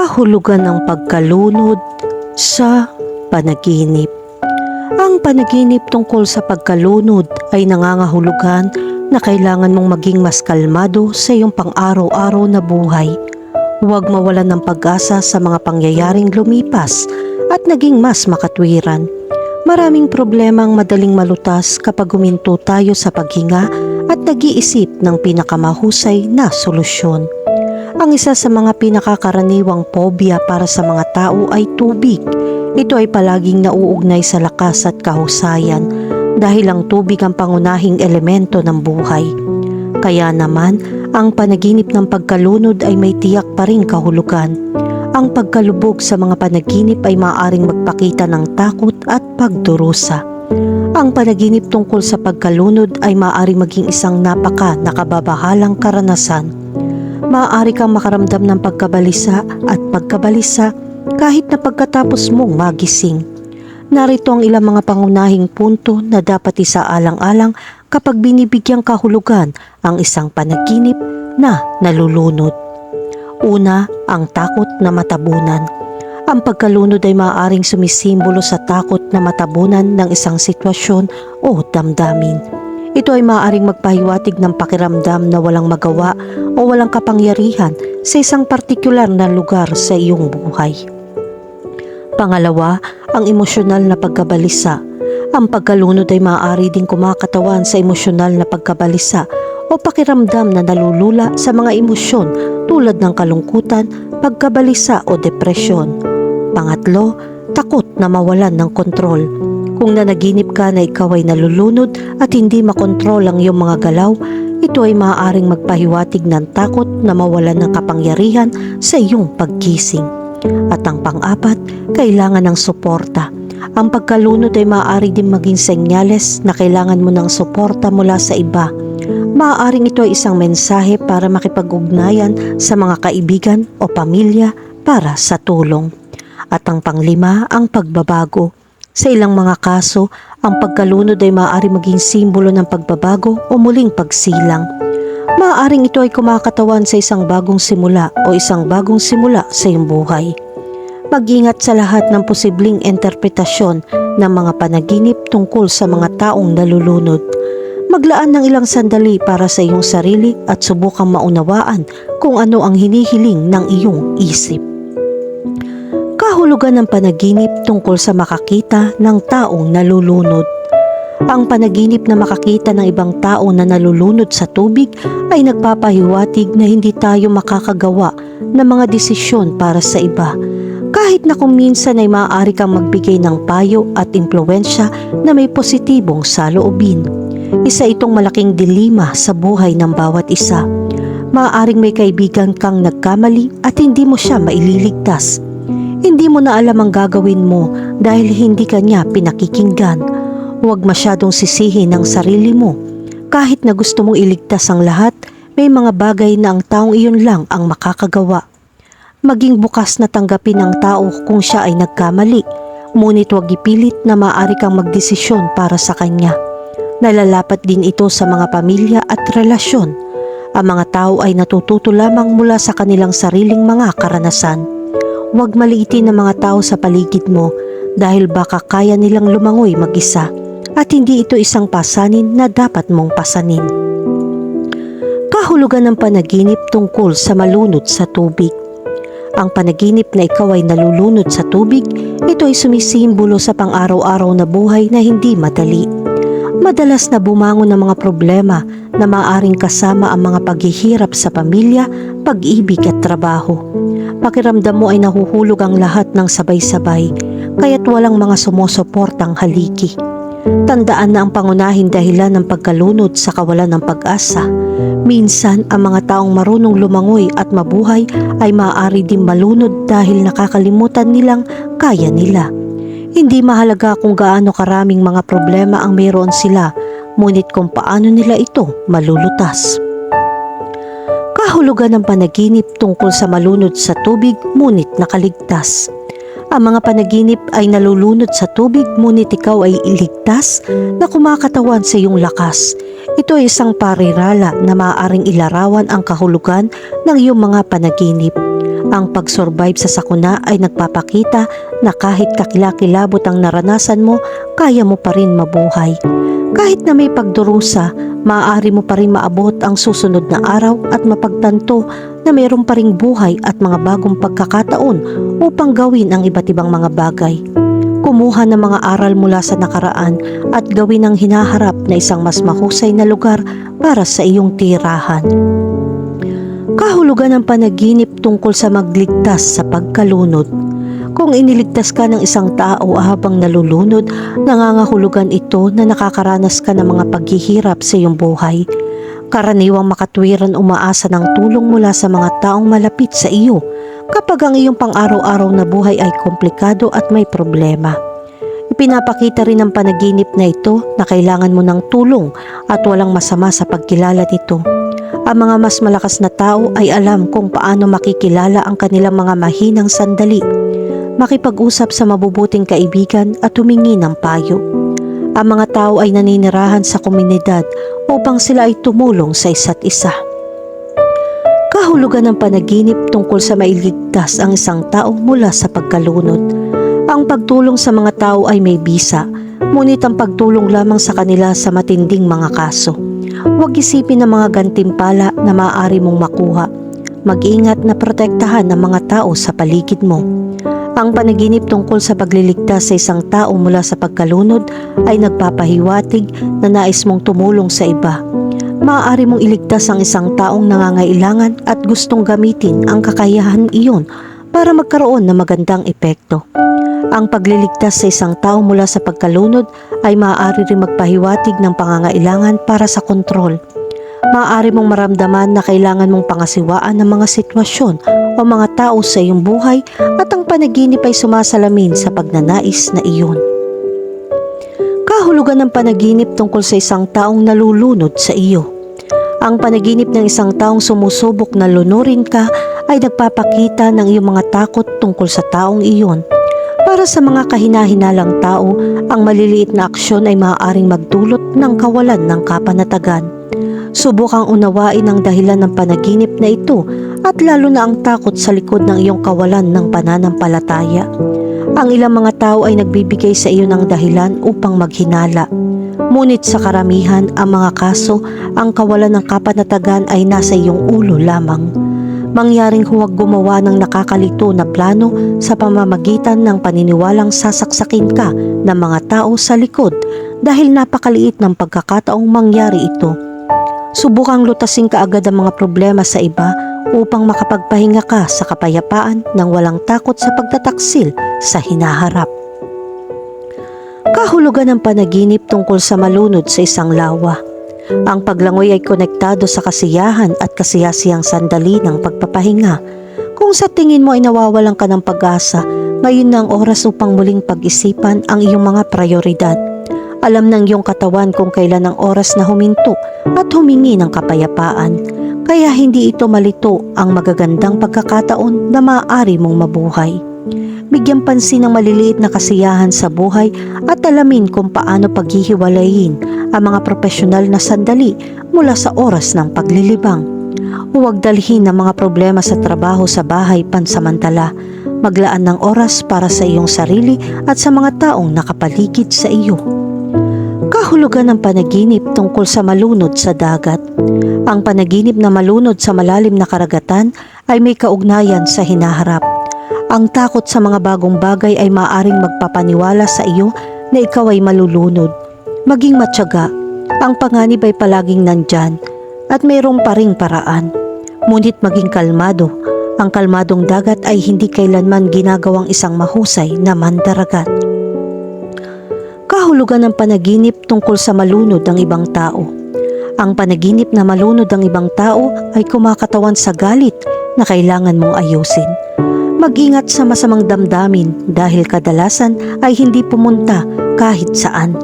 Kahulugan ng pagkalunod sa panaginip. Ang panaginip tungkol sa pagkalunod ay nangangahulugan na kailangan mong maging mas kalmado sa iyong pang-araw-araw na buhay. Huwag mawalan ng pag-asa sa mga pangyayaring lumipas at naging mas makatwiran. Maraming problema ang madaling malutas kapag huminto tayo sa paghinga at nag-iisip ng pinakamahusay na solusyon. Ang isa sa mga pinakakaraniwang phobia para sa mga tao ay tubig. Ito ay palaging nauugnay sa lakas at kahusayan dahil ang tubig ang pangunahing elemento ng buhay. Kaya naman, ang panaginip ng pagkalunod ay may tiyak pa ring kahulugan. Ang pagkalubog sa mga panaginip ay maaaring magpakita ng takot at pagdurusa. Ang panaginip tungkol sa pagkalunod ay maaaring maging isang nakababahalang karanasan. Maaari kang makaramdam ng pagkabalisa at pagkabalisa kahit na pagkatapos mong magising. Narito ang ilang mga pangunahing punto na dapat isaalang-alang kapag binibigyang kahulugan ang isang panaginip na nalulunod. Una, ang takot na matabunan. Ang pagkalunod ay maaaring sumisimbolo sa takot na matabunan ng isang sitwasyon o damdamin. Ito ay maaaring magpahiwatig ng pakiramdam na walang magawa o walang kapangyarihan sa isang partikular na lugar sa iyong buhay. Pangalawa, ang emosyonal na pagkabalisa. Ang pagkalunod ay maaari ding kumakatawan sa emosyonal na pagkabalisa o pakiramdam na nalulula sa mga emosyon tulad ng kalungkutan, pagkabalisa o depresyon. Pangatlo, takot na mawalan ng kontrol. Kung nanaginip ka na ikaw ay nalulunod at hindi makontrol ang iyong mga galaw, ito ay maaaring magpahiwatig ng takot na mawalan ng kapangyarihan sa iyong paggising. At ang pang-apat, kailangan ng suporta. Ang pagkalunod ay maaari din maging senyales na kailangan mo ng suporta mula sa iba. Maaaring ito ay isang mensahe para makipag-ugnayan sa mga kaibigan o pamilya para sa tulong. At ang panglima, ang pagbabago. Sa ilang mga kaso, ang pagkalunod ay maaari maging simbolo ng pagbabago o muling pagsilang. Maaaring ito ay kumakatawan sa isang bagong simula o isang bagong simula sa iyong buhay. Mag-ingat sa lahat ng posibleng interpretasyon ng mga panaginip tungkol sa mga taong nalulunod. Maglaan ng ilang sandali para sa iyong sarili at subukang maunawaan kung ano ang hinihiling ng iyong isip. Kahulugan ng panaginip tungkol sa makakita ng taong nalulunod. Ang panaginip na makakita ng ibang tao na nalulunod sa tubig ay nagpapahiwatig na hindi tayo makakagawa ng mga desisyon para sa iba. Kahit na kung minsan ay maaari kang magbigay ng payo at impluwensya na may positibong saloobin. Isa itong malaking dilema sa buhay ng bawat isa. Maaaring may kaibigan kang nagkamali at hindi mo siya maililigtas. Hindi mo na alam ang gagawin mo dahil hindi ka niya pinakikinggan. Huwag masyadong sisihin ang sarili mo. Kahit na gusto mong iligtas ang lahat, may mga bagay na ang taong iyon lang ang makakagawa. Maging bukas na tanggapin ng tao kung siya ay nagkamali, ngunit huwag ipilit na maaari kang magdesisyon para sa kanya. Nalalapat din ito sa mga pamilya at relasyon. Ang mga tao ay natututo lamang mula sa kanilang sariling mga karanasan. Huwag maliitin ang mga tao sa paligid mo dahil baka kaya nilang lumangoy mag-isa at hindi ito isang pasanin na dapat mong pasanin. Kahulugan ng panaginip tungkol sa malunod sa tubig. Ang panaginip na ikaw ay nalulunod sa tubig, ito ay sumisimbolo sa pang-araw-araw na buhay na hindi madali. Madalas na bumangon ng mga problema na maaaring kasama ang mga paghihirap sa pamilya, pag-ibig at trabaho. Pakiramdam mo ay nahuhulog ang lahat ng sabay-sabay, kaya't walang mga sumusuportang haligi. Tandaan na ang pangunahing dahilan ng pagkalunod sa kawalan ng pag-asa. Minsan, ang mga taong marunong lumangoy at mabuhay ay maaari din malunod dahil nakakalimutan nilang kaya nila. Hindi mahalaga kung gaano karaming mga problema ang mayroon sila, ngunit kung paano nila ito malulutas. Kahulugan ng panaginip tungkol sa malunod sa tubig ngunit nakaligtas. Ang mga panaginip ay nalulunod sa tubig ngunit ikaw ay iligtas na kumakatawan sa iyong lakas. Ito ay isang parirala na maaaring ilarawan ang kahulugan ng iyong mga panaginip. Ang pag-survive sa sakuna ay nagpapakita na kahit kakilakilabot ang naranasan mo, kaya mo pa rin mabuhay. Kahit na may pagdurusa, maaari mo pa rin maabot ang susunod na araw at mapagtanto na mayroon pa ring buhay at mga bagong pagkakataon upang gawin ang iba't ibang mga bagay. Kumuha ng mga aral mula sa nakaraan at gawin ang hinaharap na isang mas mahusay na lugar para sa iyong tirahan. Kahulugan ng panaginip tungkol sa magligtas sa pagkalunod. Kung iniligtas ka ng isang tao habang nalulunod, nangangahulugan ito na nakakaranas ka ng mga paghihirap sa iyong buhay. Karaniwang makatwiran umaasa ng tulong mula sa mga taong malapit sa iyo kapag ang iyong pang-araw-araw na buhay ay komplikado at may problema. Ipinapakita rin ng panaginip na ito na kailangan mo ng tulong at walang masama sa pagkilala nito. Ang mga mas malakas na tao ay alam kung paano makikilala ang kanilang mga mahinang sandali, makipag-usap sa mabubuting kaibigan at humingi ng payo. Ang mga tao ay naninirahan sa komunidad upang sila ay tumulong sa isa't isa. Kahulugan ng panaginip tungkol sa mailigtas ang isang tao mula sa pagkalunod. Ang pagtulong sa mga tao ay may bisa, ngunit ang pagtulong lamang sa kanila sa matinding mga kaso. Huwag isipin ng mga gantimpala na maaari mong makuha. Mag-ingat na protektahan ng mga tao sa paligid mo. Ang panaginip tungkol sa pagliligtas sa isang tao mula sa pagkalunod ay nagpapahiwatig na nais mong tumulong sa iba. Maaari mong iligtas ang isang taong nangangailangan at gustong gamitin ang kakayahan iyon para magkaroon ng magandang epekto. Ang pagliligtas sa isang tao mula sa pagkalunod ay maaari rin magpahiwatig ng pangangailangan para sa kontrol. Maaari mong maramdaman na kailangan mong pangasiwaan ng mga sitwasyon o mga tao sa iyong buhay at ang panaginip ay sumasalamin sa pagnanais na iyon. Kahulugan ng panaginip tungkol sa isang taong nalulunod sa iyo. Ang panaginip ng isang taong sumusubok na lunurin ka ay nagpapakita ng iyong mga takot tungkol sa taong iyon. Para sa mga kahina-hinalang tao, ang maliliit na aksyon ay maaaring magdulot ng kawalan ng kapanatagan. Subukang unawain ang dahilan ng panaginip na ito at lalo na ang takot sa likod ng iyong kawalan ng pananampalataya. Ang ilang mga tao ay nagbibigay sa iyo ng dahilan upang maghinala. Ngunit sa karamihan ang mga kaso, ang kawalan ng kapanatagan ay nasa iyong ulo lamang. Mangyaring huwag gumawa ng nakakalito na plano sa pamamagitan ng paniniwalang sasaksakin ka ng mga tao sa likod dahil napakaliit ng pagkakataong mangyari ito. Subukang lutasin kaagad ang mga problema sa iba upang makapagpahinga ka sa kapayapaan ng walang takot sa pagtataksil sa hinaharap. Kahulugan ng panaginip tungkol sa malunod sa isang lawa. Ang paglangoy ay konektado sa kasiyahan at kasiyasiyang sandali ng pagpapahinga. Kung sa tingin mo ay nawawalan ka ng pag-asa, ngayon na ang oras upang muling pag-isipan ang iyong mga prioridad. Alam ng iyong katawan kung kailan ang oras na huminto at humingi ng kapayapaan. Kaya hindi ito malito ang magagandang pagkakataon na maaari mong mabuhay. Bigyan pansin ng maliliit na kasiyahan sa buhay at alamin kung paano paghihiwalayin ang mga profesional na sandali mula sa oras ng paglilibang. Huwag dalhin ang mga problema sa trabaho sa bahay pansamantala. Maglaan ng oras para sa iyong sarili at sa mga taong nakapaligid sa iyo. Kahulugan ng panaginip tungkol sa malunod sa dagat. Ang panaginip na malunod sa malalim na karagatan ay may kaugnayan sa hinaharap. Ang takot sa mga bagong bagay ay maaaring magpapaniwala sa iyo na ikaw ay malulunod. Maging matyaga, ang panganib ay palaging nandyan at mayroong pa ring paraan. Ngunit maging kalmado, ang kalmadong dagat ay hindi kailanman ginagawang isang mahusay na mandaragat. Kahulugan ng panaginip tungkol sa malunod ng ibang tao. Ang panaginip na malunod ang ibang tao ay kumakatawan sa galit na kailangan mong ayusin. Mag-ingat sa masamang damdamin dahil kadalasan ay hindi pumunta kahit saan.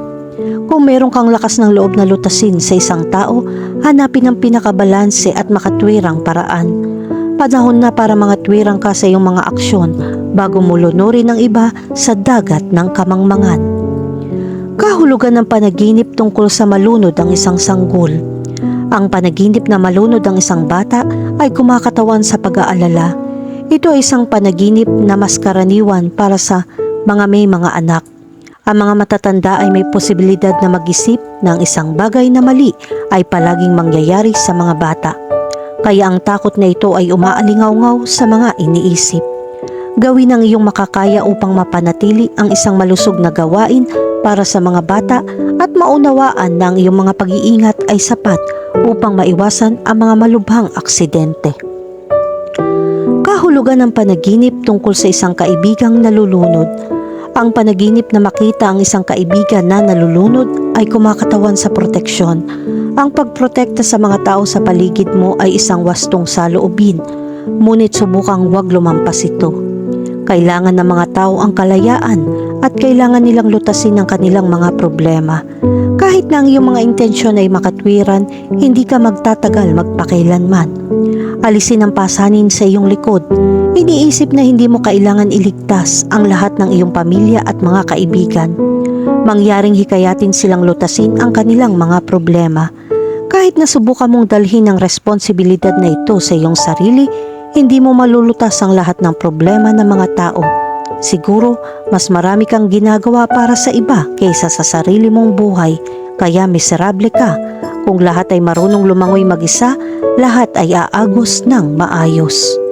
Kung meron kang lakas ng loob na lutasin sa isang tao, hanapin ang pinakabalanse at makatwirang paraan. Panahon na para mga twirang ka sa iyong mga aksyon bago mo lunurin ang iba sa dagat ng kamangmangan. Kahulugan ng panaginip tungkol sa malunod ang isang sanggol. Ang panaginip na malunod ang isang bata ay kumakatawan sa pag-aalala. Ito ay isang panaginip na mas karaniwan para sa mga may mga anak. Ang mga matatanda ay may posibilidad na mag-isip ng isang bagay na mali ay palaging mangyayari sa mga bata. Kaya ang takot na ito ay umaalingaw-ngaw sa mga iniisip. Gawin ang iyong makakaya upang mapanatili ang isang malusog na gawain para sa mga bata at maunawaan na ang iyong mga pag-iingat ay sapat upang maiwasan ang mga malubhang aksidente. Kahulugan ng panaginip tungkol sa isang kaibigang nalulunod. Ang panaginip na makita ang isang kaibigan na nalulunod ay kumakatawan sa proteksyon. Ang pagprotekta sa mga tao sa paligid mo ay isang wastong saloobin, ngunit subukang huwag lumampas ito. Kailangan ng mga tao ang kalayaan at kailangan nilang lutasin ang kanilang mga problema. Kahit na ang iyong mga intensyon ay makatwiran, hindi ka magtatagal magpakailanman. Alisin ang pasanin sa iyong likod. Iniisip na hindi mo kailangan iligtas ang lahat ng iyong pamilya at mga kaibigan. Mangyaring hikayatin silang lutasin ang kanilang mga problema. Kahit na subukan mong dalhin ang responsibilidad na ito sa iyong sarili, hindi mo malulutas ang lahat ng problema ng mga tao. Siguro, mas marami kang ginagawa para sa iba kaysa sa sarili mong buhay, kaya miserable ka. Kung lahat ay marunong lumangoy mag-isa, lahat ay aagos ng maayos.